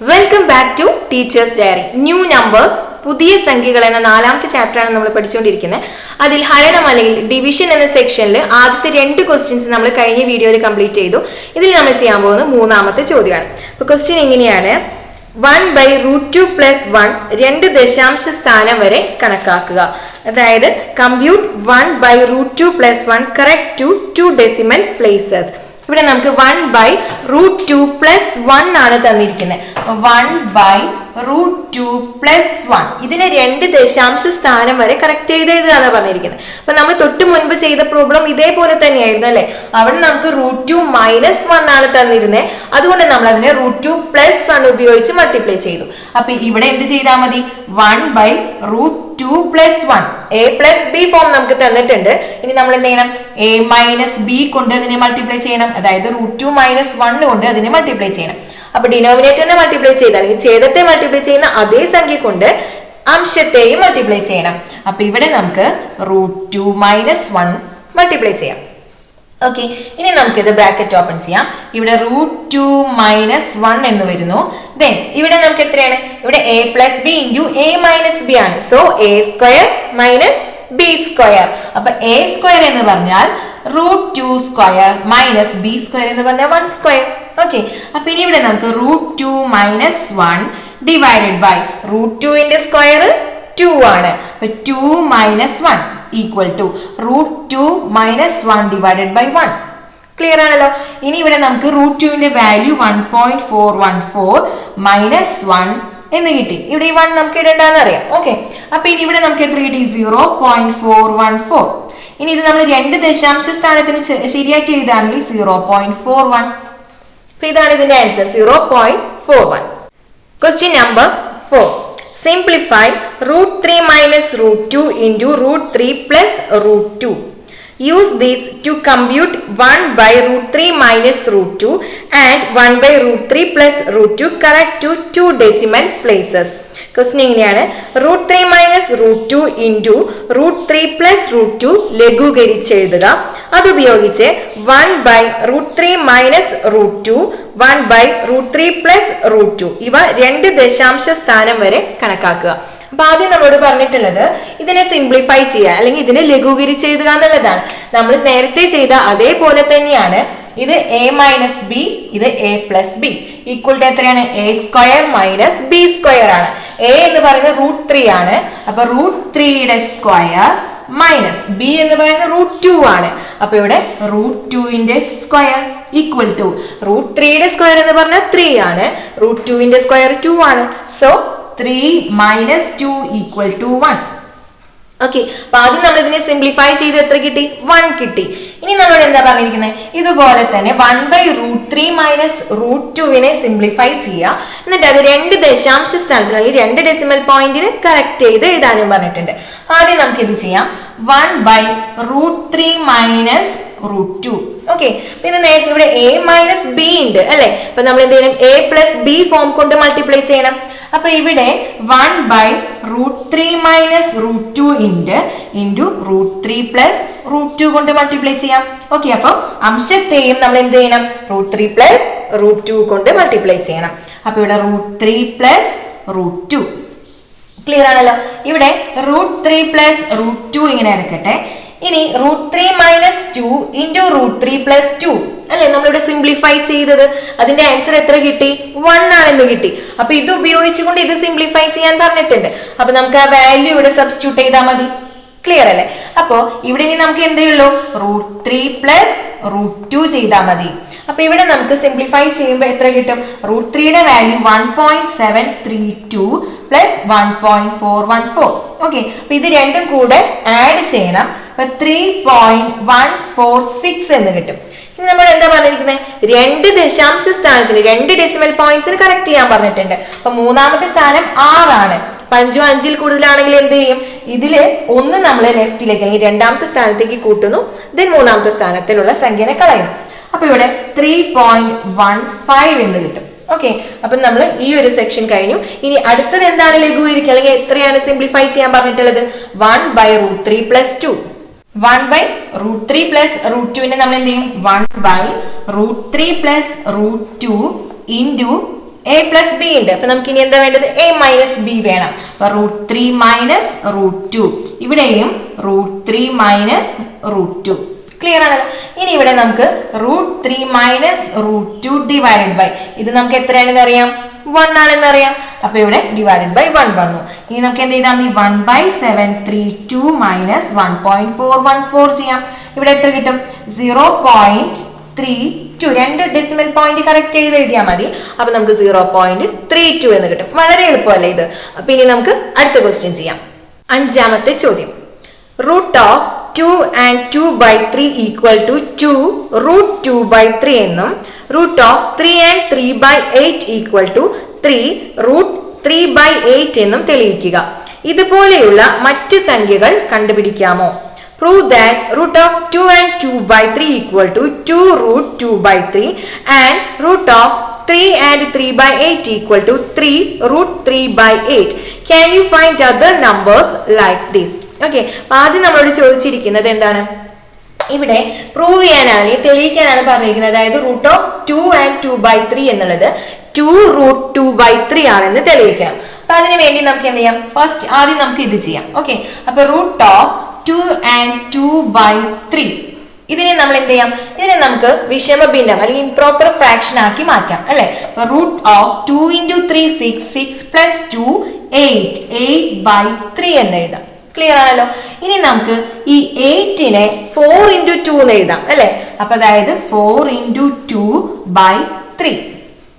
Welcome back to teachers diary. New numbers, പുതിയ സംഖ്യകൾ എന്ന 4ാമത്തെ ചാപ്റ്ററാണ് നമ്മൾ പഠിച്ചുകൊണ്ടിരിക്കുന്നത്. അതിൽ ഹരണം അല്ലെങ്കിൽ ഡിവിഷൻ എന്ന സെക്ഷനിൽ ആദ്യത്തെ 2 ക്വസ്റ്റ്യൻസ് നമ്മൾ കഴിഞ്ഞ വീഡിയോയിൽ കംപ്ലീറ്റ് ചെയ്തു. ഇതിൽ നമ്മൾ ചെയ്യാൻ പോകുന്നത് 3ാമത്തെ ചോദ്യമാണ്. അപ്പോൾ ക്വസ്റ്റ്യൻ എങ്ങനെയാണ്? 1/√2 + 1 2 ദശാംശ സ്ഥാനം വരെ കണക്കാക്കുക. അതായത് compute 1/√2 + 1 correct to 2 decimal places. ഇവിടെ നമുക്ക് 1/√2 + 1 ആണ് തന്നിരിക്കുന്നത്. 1/√2 + 1 ഇതിനെ 2 ദശാംശ സ്ഥാനം വരെ കറക്റ്റ് ചെയ്ത് എഴുതാനാണ് പറഞ്ഞിരിക്കുന്നത്. അപ്പൊ നമ്മൾ തൊട്ട് മുൻപ് ചെയ്ത പ്രോബ്ലം ഇതേപോലെ തന്നെയായിരുന്നു അല്ലെ. അവിടെ നമുക്ക് √2 - 1 ആണ് തന്നിരുന്നത്. അതുകൊണ്ട് നമ്മൾ അതിനെ √2 + 1 ഉപയോഗിച്ച് മൾട്ടിപ്ലൈ ചെയ്തു. അപ്പൊ ഇവിടെ എന്ത് ചെയ്താൽ മതി? 1/√2 + 1 a + b ഫോം നമുക്ക് തന്നിട്ടുണ്ട്. ഇനി നമ്മൾ എന്ത് ചെയ്യണം? a - b കൊണ്ട് അതിനെ മൾട്ടിപ്ലൈ ചെയ്യണം. അതായത് √2 - 1 കൊണ്ട് അതിനെ മൾട്ടിപ്ലൈ ചെയ്യണം. അപ്പൊ ഡിനോമിനേറ്ററിനെ മൾട്ടിപ്ലൈ ചെയ്താൽ അല്ലെങ്കിൽ ഛേദത്തെ മൾട്ടിപ്ലൈ ചെയ്യുന്ന അതേ സംഖ്യ കൊണ്ട് അംശത്തെയും മൾട്ടിപ്ലൈ ചെയ്യണം. അപ്പൊ ഇവിടെ നമുക്ക് √2 - 1 മൾട്ടിപ്ലൈ ചെയ്യാം. ഓക്കെ, ഇനി നമുക്കിത് ബ്രാക്കറ്റ് ഓപ്പൺ ചെയ്യാം. ഇവിടെ √2 - 1 എന്ന് വരുന്നു. ദെൻ ഇവിടെ നമുക്ക് എത്രയാണ്? ഇവിടെ a + b × a - b ആണ്. So a² - b². അപ്പൊ a² എന്ന് പറഞ്ഞാൽ √2² - b² എന്ന് പറഞ്ഞാൽ 1². ഓക്കെ, അപ്പൊ ഇനി ഇവിടെ നമുക്ക് √2 - 1 ഡിവൈഡഡ് ബൈ √2 സ്ക്വയർ 2 ആണ്. അപ്പൊ 2 - 1 equal to √2 - 1 divided by 1. Clear ആണല്ലോ. ഇനി ഇവിടെ നമുക്ക് √2 വാല്യൂ 1.414 - 1 എന്ന് കിട്ടി. ഇവിടെ ഈ 1 നമുക്ക് ഇടണ്ടെന്ന് അറിയാം. ഓക്കെ, അപ്പൊ ഇനി ഇവിടെ നമുക്ക് എത്ര കിട്ടി? 0.414. ഇനി ഇത് നമ്മൾ 2 ദശാംശ സ്ഥാനത്തിന് ശരിയാക്കി എഴുതാണെങ്കിൽ 0.41. ഇതാണ് ഇതിന്റെ answer, 0.41. Question number 4. Simplify √3 - √2 into √3 + √2. Use this to compute 1/√3 - √2 and 1/√3 + √2 correct to 2 decimal places. Question എങ്ങനെയാണ്? √3 - √2 into √3 + √2 ലഘൂകരിച്ച് എഴുതുക. അതുപയോഗിച്ച് 1/√3 - √2 1/√3 + √2 ഇവ 2 ദശാംശ സ്ഥാനം വരെ കണക്കാക്കുക. അപ്പൊ ആദ്യം നമ്മളോട് പറഞ്ഞിട്ടുള്ളത് ഇതിനെ സിംപ്ലിഫൈ ചെയ്യുക അല്ലെങ്കിൽ ഇതിനെ ലഘൂകരിച്ച് എഴുതുക എന്നുള്ളതാണ്. നമ്മൾ നേരത്തെ ചെയ്ത അതേപോലെ തന്നെയാണ്. ഇത് a - b, ഇത് a + b ഈക്വൽ ടു എത്രയാണ്? a² - b² ആണ്. a എന്ന് പറയുന്നത് √3 ആണ്. അപ്പൊ √3 സ്ക്വയർ മൈനസ് b എന്ന് പറയുന്നത് √2 ആണ്. അപ്പൊ ഇവിടെ √2 സ്ക്വയർ ഈക്വൽ ടു √3 സ്ക്വയർ എന്ന് പറഞ്ഞാൽ 3 ആണ്. √2 സ്ക്വയർ 2 ആണ്. So 3 - 2 equal to 1. ഓക്കെ, അപ്പൊ ആദ്യം നമ്മൾ ഇതിനെ സിംപ്ലിഫൈ ചെയ്ത് എത്ര കിട്ടി? 1 കിട്ടി. ഇനി നമ്മൾ എന്താ പറഞ്ഞിരിക്കുന്നത്? ഇതുപോലെ തന്നെ 1/√3 - √2 സിംപ്ലിഫൈ ചെയ്യുക. എന്നിട്ട് അത് 2 ദശാംശ സ്ഥാനത്തിന് അല്ലെങ്കിൽ 2 ഡെസിമൽ പോയിന്റിന് കറക്റ്റ് ചെയ്ത് എഴുതാനും പറഞ്ഞിട്ടുണ്ട്. ആദ്യം നമുക്ക് ഇത് ചെയ്യാം. 1/√3 - √2. ഓക്കെ, പിന്നെ നേരത്തെ ഇവിടെ a - b ഉണ്ട് അല്ലെ. അപ്പൊ നമ്മൾ എന്ത് ചെയ്യണം? a + b ഫോം കൊണ്ട് മൾട്ടിപ്ലൈ ചെയ്യണം. അപ്പൊ ഇവിടെ 1/√3 - √2 into √3 + √2 കൊണ്ട് മൾട്ടിപ്ലൈ ചെയ്യാം. ഓക്കെ, അപ്പൊ അംശത്തെയും നമ്മൾ എന്ത് ചെയ്യണം? √3 + √2 കൊണ്ട് മൾട്ടിപ്ലൈ ചെയ്യണം. അപ്പൊ ഇവിടെ √3 + √2. ക്ലിയർ ആണല്ലോ. ഇവിടെ √3 + √2 ഇങ്ങനെ എടുക്കട്ടെ. ഇനി √3 - 2 into √3 + 2 അല്ലെ നമ്മളിവിടെ സിംപ്ലിഫൈ ചെയ്തത്. അതിന്റെ ആൻസർ എത്ര കിട്ടി? 1 ആണെന്ന് കിട്ടി. അപ്പൊ ഇത് ഉപയോഗിച്ചുകൊണ്ട് ഇത് സിംപ്ലിഫൈ ചെയ്യാൻ പറഞ്ഞിട്ടുണ്ട്. അപ്പൊ നമുക്ക് ആ വാല്യൂ ഇവിടെ സബ്സ്റ്റിറ്റ്യൂട്ട് ചെയ്താൽ മതി. ക്ലിയർ അല്ലേ? അപ്പോ ഇവിടെ ഇനി നമുക്ക് എന്തേ ഉള്ളൂ? √3 + √2 ചെയ്താൽ മതി. അപ്പൊ ഇവിടെ നമുക്ക് സിംപ്ലിഫൈ ചെയ്യുമ്പോൾ എത്ര കിട്ടും? √3 വാല്യൂ 1.732 + 1.414. ഓക്കെ, അപ്പൊ ഇത് രണ്ടും കൂടെ ആഡ് ചെയ്യണം. അപ്പൊ 3.146 എന്ന് കിട്ടും. ഇനി നമ്മൾ എന്താ പറഞ്ഞിരിക്കുന്നത്? 2 ദശാംശ സ്ഥാനത്തിന് 2 ഡെസിമൽ പോയിന്റ്സിന് കറക്റ്റ് ചെയ്യാൻ പറഞ്ഞിട്ടുണ്ട്. അപ്പൊ 3ാമത്തെ സ്ഥാനം 6 ആണ്. 5 5 കൂടുതലാണെങ്കിൽ എന്ത് ചെയ്യും? ഇതില് 1 നമ്മൾ ലെഫ്റ്റിലേക്ക് അല്ലെങ്കിൽ 2ാമത്തെ സ്ഥാനത്തേക്ക് കൂട്ടുന്നു. ദെൻ 3ാമത്തെ സ്ഥാനത്തിലുള്ള സംഖ്യനെ കളയുന്നു. അപ്പൊ ഇവിടെ 3.15 എന്ന് കിട്ടും. ഓക്കെ, അപ്പൊ നമ്മൾ ഈ ഒരു സെക്ഷൻ കഴിഞ്ഞു. ഇനി അടുത്തത് എന്താണ് ലഘൂകരിക്കുക അല്ലെങ്കിൽ എത്രയാണ് സിംപ്ലിഫൈ ചെയ്യാൻ പറഞ്ഞിട്ടുള്ളത്? 1/√3 + 2. 1/√3 + √2 നമ്മൾ എന്ത് ചെയ്യും? 1/√3 + √2 into എ പ്ലസ് ബി ഉണ്ട്. അപ്പൊ നമുക്ക് ഇനി എന്താ വേണ്ടത്? എ മൈനസ് ബി വേണം. അപ്പൊ √3 മൈനസ് √2. ഇവിടെയും √3 മൈനസ് √2. ക്ലിയർ ആണല്ലോ. ഇനി ഇവിടെ നമുക്ക് √3 മൈനസ് √2 ഡിവൈഡഡ് ബൈ, ഇത് നമുക്ക് എത്രയാണെന്ന് അറിയാം? 1 ആണെന്ന് അറിയാം. അപ്പൊ ഇവിടെ ഡിവൈഡഡ് ബൈ 1 വന്നു. ഇനി നമുക്ക് എന്ത് ചെയ്താൽ മതി? 1/732 മൈനസ് 1.414 ചെയ്യാം. ഇവിടെ എത്ര കിട്ടും? 0.32. രണ്ട് ഡെസിമൽ പോയിന്റ് കറക്റ്റ് ചെയ്ത് എഴുതിയാൽ മതി. അപ്പൊ നമുക്ക് 0.32 എന്ന് കിട്ടും. വളരെ എളുപ്പമല്ലേ ഇത്? അപ്പൊ ഇനി നമുക്ക് അടുത്ത ക്വസ്റ്റ്യൻ ചെയ്യാം. അഞ്ചാമത്തെ ചോദ്യം, √2 and 2/3 equal to 2 √2/3 എന്നും √3 and 3/8 equal to 3 √3/8 എന്നും തെളിയിക്കുക. ഇതുപോലെയുള്ള മറ്റ് സംഖ്യകൾ കണ്ടുപിടിക്കാമോ? Prove that √2 and 2/3 equal to 2 √2/3 and √3 and 3/8 equal to 3 √3/8. Can you find other numbers like this? Okay, ആദ്യം നമ്മളോട് ചോദിച്ചിരിക്കുന്നത് എന്താണ്? ഇവിടെ പ്രൂവ് ചെയ്യാനാണ്, തെളിയിക്കാനാണ് പറഞ്ഞിരിക്കുന്നത്. അതായത് √2 and 2/3 എന്നുള്ളത് 2 √2/3 ആണെന്ന് തെളിയിക്കണം. അപ്പൊ അതിനു വേണ്ടി നമുക്ക് എന്ത് ചെയ്യാം? ഫസ്റ്റ് ആദ്യം നമുക്ക് ഇത് ചെയ്യാം. ഓക്കെ, അപ്പൊ √2 and 2/3 ഇതിനെ നമ്മൾ എന്ത് ചെയ്യാം? ഇതിനെ നമുക്ക് വിഷമ ഭിന്നം അല്ലെങ്കിൽ ഇംപ്രോപ്പർ ഫ്രാക്ഷൻ ആക്കി മാറ്റാം അല്ലെ. √2 × 3 6, 6 + 2 8, 8/3 എന്ന് എഴുതാം. ക്ലിയർ ആണല്ലോ. ഇനി നമുക്ക് ഈ 8നെ 4 × 2 എന്ന് എഴുതാം അല്ലെ. അപ്പൊ അതായത് 4 × 2/3.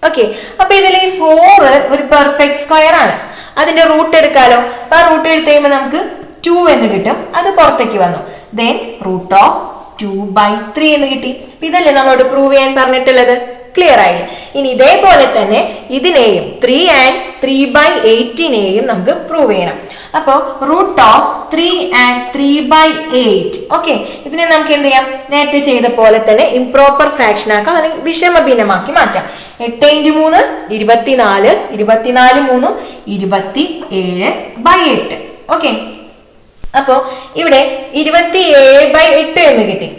ഓക്കെ, അപ്പൊ ഇതിൽ ഈ 4 ഒരു പെർഫെക്റ്റ് സ്ക്വയർ ആണ്. അതിന്റെ റൂട്ട് എടുക്കാലോ. അപ്പൊ ആ റൂട്ട് എടുത്ത് കഴിയുമ്പോൾ നമുക്ക് 2 എന്ന് കിട്ടും. അത് പുറത്തേക്ക് വന്നു. ദെൻ √2/3 എന്ന് കിട്ടി. ഇതല്ലേ നമ്മളോട് പ്രൂവ് ചെയ്യാൻ പറഞ്ഞിട്ടുള്ളത്? ക്ലിയർ ആയില്ലേ? ഇനി ഇതേപോലെ തന്നെ ഇതിനെയും 3 and 3/8നെയും നമുക്ക് പ്രൂവ് ചെയ്യണം. അപ്പോ √3 and 3/8. ഓക്കെ, ഇതിനെ നമുക്ക് എന്ത് ചെയ്യാം? നേരത്തെ ചെയ്ത പോലെ തന്നെ ഇംപ്രോപ്പർ ഫ്രാക്ഷൻ ആക്കാം അല്ലെങ്കിൽ വിഷമ ഭിന്നമാക്കി മാറ്റാം. 8 × 3 24, 24 3 27/8. ഓക്കെ, അപ്പോ ഇവിടെ 27/8 എന്ന് കിട്ടി.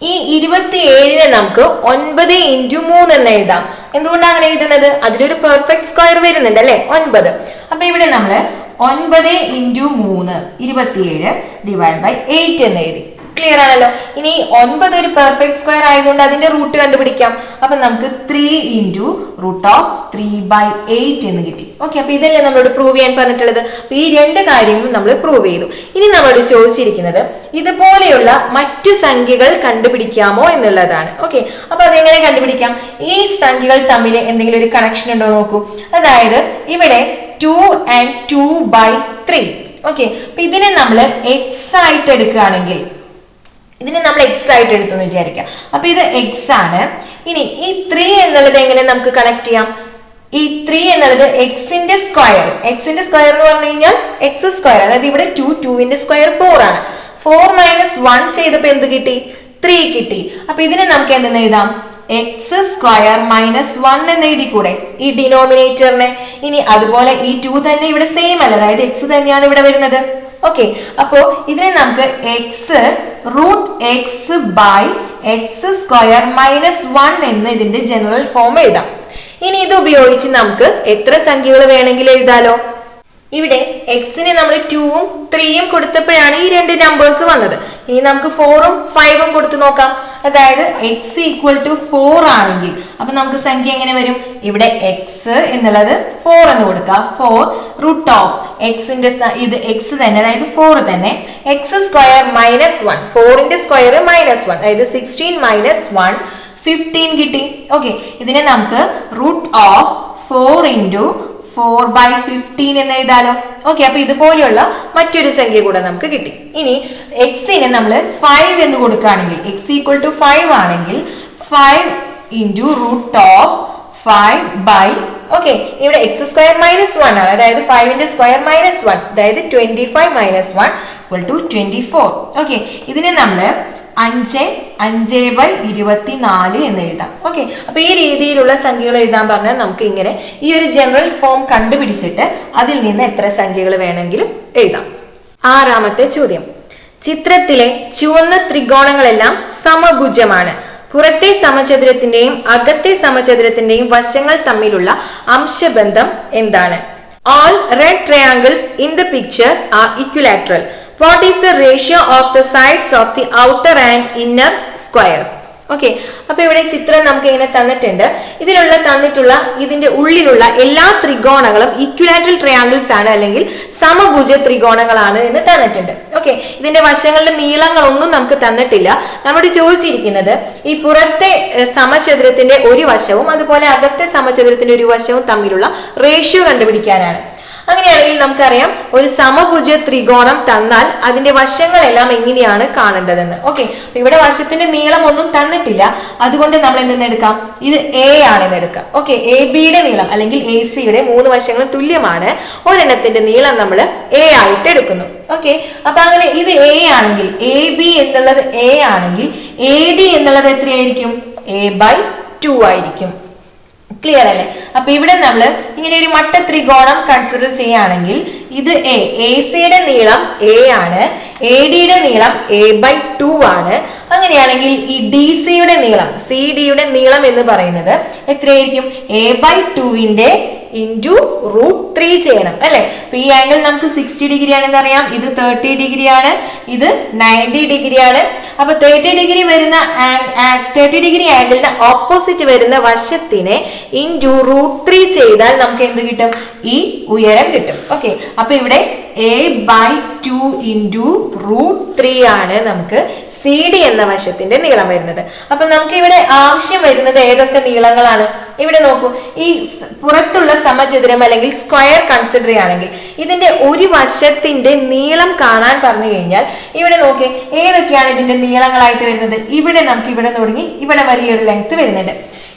ഈ 27നെ നമുക്ക് 9 × 3 എന്ന് എഴുതാം. എന്തുകൊണ്ടാണ് അങ്ങനെ എഴുതുന്നത്? അതിലൊരു പെർഫെക്റ്റ് സ്ക്വയർ വരുന്നുണ്ട് അല്ലെ, 9. അപ്പൊ ഇവിടെ നമ്മള് 9 × 3 27 /8 എന്ന് എഴുതി. ക്ലിയർ ആണല്ലോ. ഇനി 9 ഒരു പെർഫെക്റ്റ് സ്ക്വയർ ആയതുകൊണ്ട് അതിന്റെ റൂട്ട് കണ്ടുപിടിക്കാം. അപ്പൊ നമുക്ക് 3 × √3/8 എന്ന് കിട്ടി. ഓക്കെ, അപ്പൊ ഇതല്ലേ നമ്മളോട് പ്രൂവ് ചെയ്യാൻ പറഞ്ഞിട്ടുള്ളത്. അപ്പൊ ഈ രണ്ട് കാര്യങ്ങളും നമ്മൾ പ്രൂവ് ചെയ്തു. ഇനി നമ്മളോട് ചോദിച്ചിരിക്കുന്നത് ഇതുപോലെയുള്ള മറ്റ് സംഖ്യകൾ കണ്ടുപിടിക്കാമോ എന്നുള്ളതാണ്. ഓക്കെ, അപ്പൊ അതെങ്ങനെ കണ്ടുപിടിക്കാം? ഈ സംഖ്യകൾ തമ്മിൽ എന്തെങ്കിലും ഒരു കണക്ഷൻ ഉണ്ടോ നോക്കൂ. അതായത് ഇവിടെ 2 and 2/3. ഓക്കെ, അപ്പൊ ഇതിനെ നമ്മൾ x ആയിട്ട് എടുക്കുകയാണെങ്കിൽ, ഇതിനെ നമ്മൾ x ആയിട്ട് എടുത്തു എന്ന് വിചാരിക്കാം. അപ്പൊ ഇത് x ആണ്. ഇനി ഈ 3 എന്നുള്ളത് എങ്ങനെ നമുക്ക് കണക്ട് ചെയ്യാം? ഈ 3 എന്നുള്ളത് x-ന്റെ സ്ക്വയർ. x-ന്റെ സ്ക്വയർ എന്ന് പറഞ്ഞു കഴിഞ്ഞാൽ x². അതായത് ഇവിടെ 2ന്റെ സ്ക്വയർ 4 ആണ്. 4 - 1 ചെയ്തപ്പോ എന്ത് കിട്ടി? 3 കിട്ടി. അപ്പൊ ഇതിനെ നമുക്ക് എന്തെന്ന് എഴുതാം? x² - 1 എന്ന് എഴുതിക്കൂടെ ഈ ഡിനോമിനേറ്ററിനെ? ഇനി അതുപോലെ ഈ 2 തന്നെ ഇവിടെ സെയിം അല്ല, അതായത് x തന്നെയാണ് ഇവിടെ വരുന്നത്. ഓക്കെ, അപ്പോ ഇതിനെ നമുക്ക് x √x/x² - 1 എന്ന് ഇതിന്റെ ജനറൽ ഫോം എഴുതാം. ഇനി ഇത് ഉപയോഗിച്ച് നമുക്ക് എത്ര സംഖ്യകൾ വേണമെങ്കിലും എഴുതാലോ. ഇവിടെ എക്സിന് നമ്മൾ 2ഉം 3ഉം കൊടുത്തപ്പോഴാണ് ഈ രണ്ട് നമ്പേഴ്സ് വന്നത്. ഇനി നമുക്ക് 4ഉം 5ഉം കൊടുത്തു നോക്കാം. അതായത് x = 4 ആണെങ്കിൽ അപ്പൊ നമുക്ക് സംഖ്യ എങ്ങനെ വരും? ഇവിടെ x എന്നുള്ളത് 4 എന്ന് കൊടുക്കുക. 4 √(x)ന്റെ ഇത് x തന്നെ, അതായത് 4 തന്നെ. x² - 1, 4ന്റെ സ്ക്വയർ -1, അതായത് 16 - 1 15 കിട്ടി. ഓക്കെ, ഇതിനെ നമുക്ക് √4 × 4/15 എന്ന് എഴുതാലോ. ഓക്കെ, അപ്പൊ ഇതുപോലെയുള്ള മറ്റൊരു സംഖ്യ കൂടെ നമുക്ക് കിട്ടി. ഇനി എക്സിനെ നമ്മൾ 5 എന്ന് കൊടുക്കുകയാണെങ്കിൽ, x = 5 ആണെങ്കിൽ 5 × √5/, ഓക്കെ, ഇവിടെ x² - 1 ആണ്, അതായത് 5ന്റെ സ്ക്വയർ -1, അതായത് 25 - 1 = 24. ഓക്കെ, ഇതിനെ നമ്മൾ 5/24 എന്ന് എഴുതാം. ഓക്കെ, അപ്പൊ ഈ രീതിയിലുള്ള സംഖ്യകൾ എഴുതാൻ പറഞ്ഞാൽ നമുക്ക് ഇങ്ങനെ ഈ ഒരു ജനറൽ ഫോം കണ്ടുപിടിച്ചിട്ട് അതിൽ നിന്ന് എത്ര സംഖ്യകൾ വേണമെങ്കിലും എഴുതാം. ആറാമത്തെ ചോദ്യം, ചിത്രത്തിലെ ചുവന്ന ത്രികോണങ്ങളെല്ലാം സമഭുജമാണ്. പുറത്തെ സമചതുരത്തിന്റെയും അകത്തെ സമചതുരത്തിന്റെയും വശങ്ങൾ തമ്മിലുള്ള അംശബന്ധം എന്താണ്? All red triangles in the picture are equilateral. What is the ratio of the sides of the outer and inner squares? Okay, അപ്പൊ ഇവിടെ ചിത്രം നമുക്ക് ഇങ്ങനെ തന്നിട്ടുണ്ട്. തന്നിട്ടുള്ള ഇതിന്റെ ഉള്ളിലുള്ള എല്ലാ ത്രികോണങ്ങളും ഇക്വിലാറ്ററൽ ട്രയാങ്കിൾസ് ആണ്, അല്ലെങ്കിൽ സമഭുജ ത്രികോണങ്ങളാണ് എന്ന് തന്നിട്ടുണ്ട്. ഓക്കെ, ഇതിന്റെ വശങ്ങളുടെ നീളങ്ങളൊന്നും നമുക്ക് തന്നിട്ടില്ല. നമ്മോട് ചോദിച്ചിരിക്കുന്നത് ഈ പുറത്തെ സമചതുരത്തിന്റെ ഒരു വശവും അതുപോലെ അകത്തെ സമചതുരത്തിന്റെ ഒരു വശവും തമ്മിലുള്ള റേഷ്യോ കണ്ടുപിടിക്കാനാണ്. അങ്ങനെയാണെങ്കിൽ നമുക്കറിയാം, ഒരു സമഭുജ ത്രികോണം തന്നാൽ അതിന്റെ വശങ്ങളെല്ലാം എങ്ങനെയാണ് കാണേണ്ടതെന്ന്. ഓക്കെ, ഇവിടെ വശത്തിന്റെ നീളം ഒന്നും തന്നിട്ടില്ല, അതുകൊണ്ട് നമ്മൾ എന്തെന്ന് എടുക്കാം, ഇത് എ ആണെന്ന് എടുക്കാം. ഓക്കെ, എ ബിയുടെ നീളം അല്ലെങ്കിൽ എ സിയുടെ 3 വശങ്ങളും തുല്യമാണ്. ഒരെണ്ണത്തിന്റെ നീളം നമ്മൾ എ ആയിട്ട് എടുക്കുന്നു. ഓക്കെ, അപ്പൊ അങ്ങനെ ഇത് എ ആണെങ്കിൽ എ ബി എന്നുള്ളത് എ ആണെങ്കിൽ എ ഡി എന്നുള്ളത് എത്രയായിരിക്കും? a/2 ആയിരിക്കും. ക്ലിയർ അല്ലേ? അപ്പൊ ഇവിടെ നമ്മൾ ഇങ്ങനെ ഒരു മട്ട ത്രികോണം കൺസിഡർ ചെയ്യുകയാണെങ്കിൽ ഇത് എ സിയുടെ നീളം എ ആണ്, എ ഡിയുടെ നീളം a/2 ആണ്. അങ്ങനെയാണെങ്കിൽ ഈ ഡി സിയുടെ നീളം സി ഡിയുടെ നീളം എന്ന് പറയുന്നത് എത്രയായിരിക്കും? a/2 ഇൻറ്റു √3 ചെയ്യണം അല്ലെ? അപ്പൊ ഈ ആംഗിൾ നമുക്ക് 60 ഡിഗ്രി ആണെന്ന് അറിയാം, ഇത് 30 ഡിഗ്രി ആണ്, ഇത് 90 ഡിഗ്രി ആണ്. അപ്പൊ 30 ഡിഗ്രി ആംഗിളിന് ഓപ്പോസിറ്റ് വരുന്ന വശത്തിനെ ഇൻറ്റു √3 ചെയ്താൽ നമുക്ക് എന്ത് കിട്ടും? ഈ ഉയരം കിട്ടും. ഓക്കെ, അപ്പൊ ഇവിടെ a/2 ഇൻറ്റു √3 ആണ് നമുക്ക് സി ഡി എന്ന വശത്തിന്റെ നീളം വരുന്നത്. അപ്പൊ നമുക്ക് ഇവിടെ ആവശ്യം വരുന്നത് ഏതൊക്കെ നീളങ്ങളാണ്? ഇവിടെ നോക്കൂ, ഈ പുറത്തുള്ള സമചതുരം അല്ലെങ്കിൽ സ്ക്വയർ കൺസിഡർ ചെയ്യുകയാണെങ്കിൽ ഇതിന്റെ ഒരു വശത്തിന്റെ നീളം കാണാൻ പറഞ്ഞു കഴിഞ്ഞാൽ ഇവിടെ നോക്കി ഏതൊക്കെയാണ് ഇതിന്റെ നീളങ്ങളായിട്ട് വരുന്നത്. ഇവിടെ നമുക്ക് ഇവിടെ തുടങ്ങി ഇവിടെ വരെ ഒരു ലെങ്ത് വരുന്നുണ്ട്.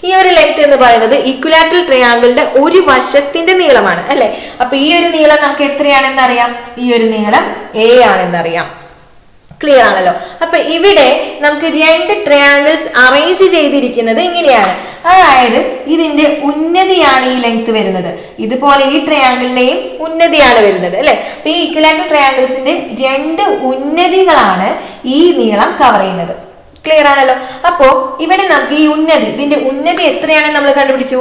ഈ ഒരു ലെങ്ത് എന്ന് പറയുന്നത് ഇക്വിലാറ്ററൽ ട്രയാങ്കിളിന്റെ ഒരു വശത്തിന്റെ നീളമാണ് അല്ലെ? അപ്പൊ ഈ ഒരു നീളം നമുക്ക് എത്രയാണെന്ന് അറിയാം? ഈ ഒരു നീളം a ആണെന്നറിയാം. ക്ലിയർ ആണല്ലോ? അപ്പൊ ഇവിടെ നമുക്ക് 2 ട്രയാങ്കിൾസ് അറേഞ്ച് ചെയ്തിരിക്കുന്നത് ഇങ്ങനെയാണ്. അതായത് ഇതിന്റെ ഉന്നതിയാണ് ഈ ലെങ്ത് വരുന്നത്, ഇതുപോലെ ഈ ട്രയാങ്കിളിന്റെയും ഉന്നതിയാണ് വരുന്നത് അല്ലെ? അപ്പൊ ഈ ഇക്വിലാറ്ററൽ ട്രയാങ്കിൾസിന്റെ 2 ഉന്നതികളാണ് ഈ നീളം കവർ ചെയ്യുന്നത്. ക്ലിയർ ആണല്ലോ? അപ്പോ ഇവിടെ നമുക്ക് ഈ ഇതിന്റെ ഉന്നതി എത്രയാണെന്ന് നമ്മൾ കണ്ടുപിടിച്ചു,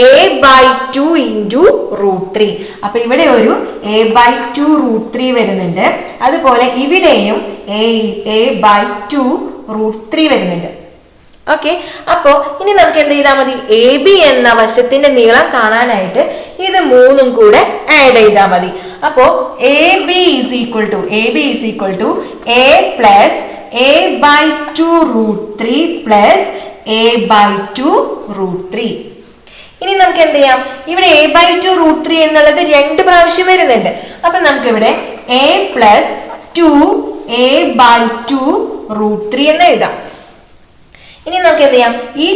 a/2 ഇൻറ്റു √3. അപ്പൊ ഇവിടെ ഒരു a/2 √3 വരുന്നുണ്ട്, അതുപോലെ ഇവിടെയും a/2 √3 വരുന്നുണ്ട്. ഓക്കെ, അപ്പോ ഇനി നമുക്ക് എന്ത് ചെയ്താൽ മതി? എ ബി എന്ന വശത്തിന്റെ നീളം കാണാനായിട്ട് ഇത് 3ഉം കൂടെ ആഡ് ചെയ്താൽ മതി. അപ്പോ ab is equal to a plus a/2 √3 plus a/2 √3. ഇനി നമുക്ക് എന്ത് ചെയ്യാം? ഇവിടെ a/2 √3 എന്നുള്ളത് 2 പ്രാവശ്യം വരുന്നുണ്ട്. അപ്പൊ നമുക്ക് ഇവിടെ a പ്ലസ് 2 a/2 √3 എന്ന് എഴുതാം. ഇനി നമുക്ക് എന്ത് ചെയ്യാം? ഈ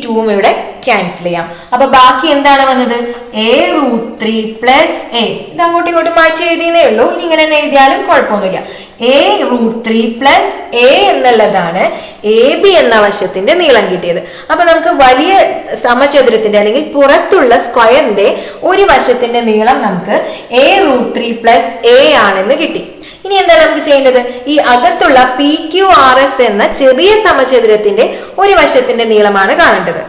2ഉം ഇവിടെ ക്യാൻസൽ ചെയ്യാം. അപ്പൊ ബാക്കി എന്താണ് വന്നത്? a√3 plus a. ഇത് അങ്ങോട്ടും ഇങ്ങോട്ടും മാറ്റി എഴുതിയേ ഉള്ളൂ, ഇനി ഇങ്ങനെ തന്നെ എഴുതിയാലും കുഴപ്പമൊന്നുമില്ല. a√3 പ്ലസ് a എന്നുള്ളതാണ് എ ബി എന്ന വശത്തിന്റെ നീളം കിട്ടിയത്. അപ്പൊ നമുക്ക് വലിയ സമചതുരത്തിന്റെ അല്ലെങ്കിൽ പുറത്തുള്ള സ്ക്വയറിന്റെ ഒരു വശത്തിന്റെ നീളം നമുക്ക് a√3 പ്ലസ് a ആണെന്ന് കിട്ടി. ഇനി എന്താണ് നമുക്ക് ചെയ്യേണ്ടത്? ഈ അകത്തുള്ള PQRS എന്ന ചെറിയ സമചതുരത്തിന്റെ ഒരു വശത്തിന്റെ നീളമാണ് കാണേണ്ടത്.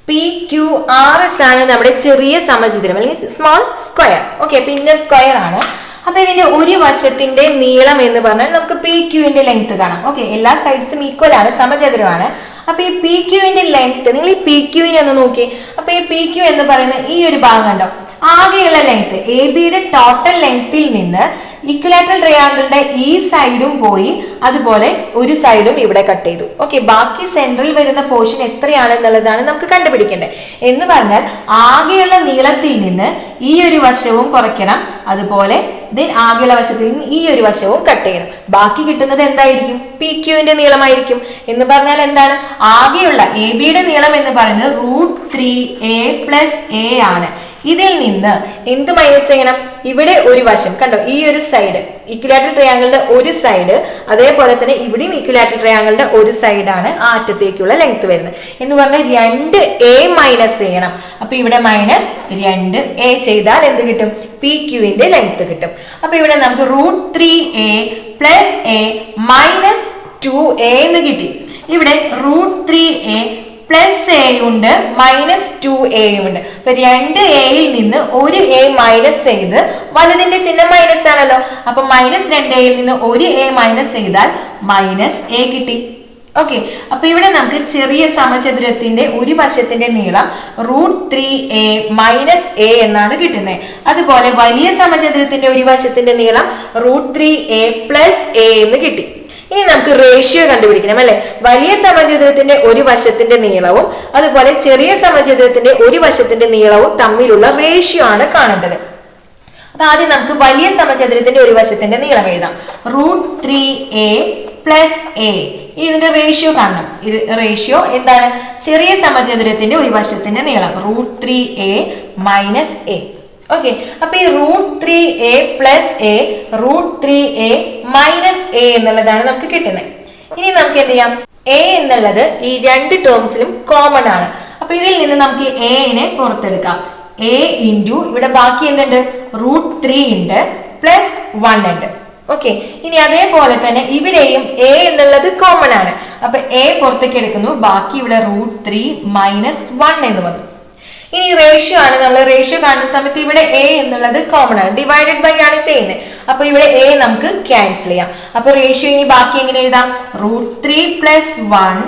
PQRS ആണ് നമ്മുടെ ചെറിയ സമചതുരം അല്ലെങ്കിൽ small square. Okay, inner square ആണ്. അപ്പൊ ഇതിന്റെ ഒരു വശത്തിന്റെ നീളം എന്ന് പറഞ്ഞാൽ നമുക്ക് PQന്റെ ലെങ്ത് കാണാം. ഓക്കെ, എല്ലാ സൈഡ്സും ഈക്വൽ ആണ്, സമചതുരമാണ്. അപ്പൊ ഈ PQന്റെ ലെങ്ത്, നിങ്ങൾ ഈ PQനെ ഒന്ന് നോക്കിയേ. അപ്പൊ ഈ PQ എന്ന് പറയുന്ന ഈ ഒരു ഭാഗം കണ്ടോ, ആകെയുള്ള ലെങ്ത് എ ബിയുടെ ടോട്ടൽ ലെങ്ത്തിൽ നിന്ന് ഇക്വിലാറ്ററൽ ട്രയാങ്കിളിന്റെ ഈ സൈഡും പോയി, അതുപോലെ ഒരു സൈഡും ഇവിടെ കട്ട് ചെയ്തു. ഓക്കെ, ബാക്കി സെൻട്രൽ വരുന്ന പോർഷൻ എത്രയാണെന്നുള്ളതാണ് നമുക്ക് കണ്ടുപിടിക്കേണ്ടത്. എന്ന് പറഞ്ഞാൽ ആകെയുള്ള നീളത്തിൽ നിന്ന് ഈ ഒരു വശവും കുറയ്ക്കണം, അതുപോലെ ആകെയുള്ള വശത്തിൽ നിന്ന് ഈ ഒരു വശവും കട്ട് ചെയ്യണം. ബാക്കി കിട്ടുന്നത് എന്തായിരിക്കും? PQന്റെ നീളമായിരിക്കും. എന്ന് പറഞ്ഞാൽ എന്താണ്? ആകെയുള്ള എ ബിയുടെ നീളം എന്ന് പറയുന്നത് √3a പ്ലസ് a ആണ്. ഇതിൽ നിന്ന് എന്ത് മൈനസ് ചെയ്യണം? ഇവിടെ ഒരു വശം കണ്ടോ, ഈ ഒരു സൈഡ് ഇക്വിലാറ്ററൽ ട്രയാങ്കിളിന്റെ ഒരു സൈഡ്, അതേപോലെ തന്നെ ഇവിടെയും ഇക്വിലാറ്ററൽ ട്രയാങ്കിളിന്റെ ഒരു സൈഡാണ് ആറ്റത്തേക്കുള്ള ലെങ്ത് വരുന്നത്. എന്ന് പറഞ്ഞാൽ 2a മൈനസ് ചെയ്യണം. അപ്പൊ ഇവിടെ മൈനസ് 2a ചെയ്താൽ എന്ത് കിട്ടും? PQന്റെ ലെങ്ത് കിട്ടും. അപ്പൊ ഇവിടെ നമുക്ക് √3a plus a minus 2a എന്ന് കിട്ടി. ഇവിടെ √3a പ്ലസ് എ ഉണ്ട് -2a ഉണ്ട്. അപ്പൊ 2a നിന്ന് ഒരു a മൈനസ് ചെയ്ത് വലുതിന്റെ ചിഹ്നം മൈനസ് ആണല്ലോ. അപ്പൊ -2a നിന്ന് ഒരു a മൈനസ് ചെയ്താൽ -a കിട്ടി. ഓക്കെ, അപ്പൊ ഇവിടെ നമുക്ക് ചെറിയ സമചതുരത്തിന്റെ ഒരു വശത്തിന്റെ നീളം √3a - a എന്നാണ് കിട്ടുന്നത്. അതുപോലെ വലിയ സമചതുരത്തിന്റെ ഒരു വശത്തിന്റെ നീളം √3a + a എന്ന് കിട്ടി. ഇനി നമുക്ക് റേഷ്യോ കണ്ടുപിടിക്കണം അല്ലെ. വലിയ സമചതുരത്തിന്റെ ഒരു വശത്തിന്റെ നീളവും അതുപോലെ ചെറിയ സമചതുരത്തിന്റെ ഒരു വശത്തിന്റെ നീളവും തമ്മിലുള്ള റേഷ്യോ ആണ് കാണേണ്ടത്. അപ്പൊ ആദ്യം നമുക്ക് വലിയ സമചതുരത്തിന്റെ ഒരു വശത്തിന്റെ നീളം എഴുതാം. √3a + a. ഇതിന്റെ റേഷ്യോ കാണണം. റേഷ്യോ എന്താണ്? ചെറിയ സമചതുരത്തിന്റെ ഒരു വശത്തിന്റെ നീളം √3a - a. ഓക്കെ, അപ്പൊ ഈ √3a + a √3a - a എന്നുള്ളതാണ് നമുക്ക് കിട്ടുന്നത്. ഇനി നമുക്ക് എന്ത് ചെയ്യാം? a എന്നുള്ളത് ഈ രണ്ട് ടേംസിലും കോമൺ ആണ്. അപ്പൊ ഇതിൽ നിന്ന് നമുക്ക് a നെ പുറത്തെടുക്കാം. a ഇൻറ്റു ഇവിടെ ബാക്കി എന്തുണ്ട്? √3 ഉണ്ട് +1 ഉണ്ട്. ഓക്കെ, ഇനി അതേപോലെ തന്നെ ഇവിടെയും a എന്നുള്ളത് കോമൺ ആണ്. അപ്പൊ a പുറത്തേക്ക് എടുക്കുന്നു, ബാക്കി ഇവിടെ √3 - 1 എന്ന് വന്നു. ഇനി റേഷ്യോ ആണ്. നമ്മൾ റേഷ്യോ കാണുന്ന സമയത്ത് ഇവിടെ a എന്നുള്ളത് കോമൺ ആണ്, ഡിവൈഡഡ് ബൈ ആണ് ചെയ്യുന്നത്. അപ്പൊ ഇവിടെ a നമുക്ക് ക്യാൻസൽ ചെയ്യാം. അപ്പൊ റേഷ്യോ ഇനി ബാക്കി എങ്ങനെ എഴുതാം? √3 + 1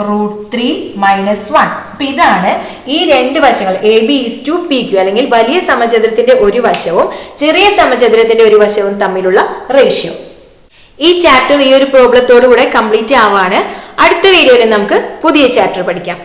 √3 - 1. അപ്പൊ ഇതാണ് ഈ രണ്ട് വശങ്ങൾ AB/PQ അല്ലെങ്കിൽ വലിയ സമചതുരത്തിന്റെ ഒരു വശവും ചെറിയ സമചതുരത്തിന്റെ ഒരു വശവും തമ്മിലുള്ള റേഷ്യോ. ഈ ചാപ്റ്റർ ഈ ഒരു പ്രോബ്ലത്തോടു കൂടെ കംപ്ലീറ്റ് ആവാണ്. അടുത്ത വീഡിയോയിൽ നമുക്ക് പുതിയ ചാപ്റ്റർ പഠിക്കാം.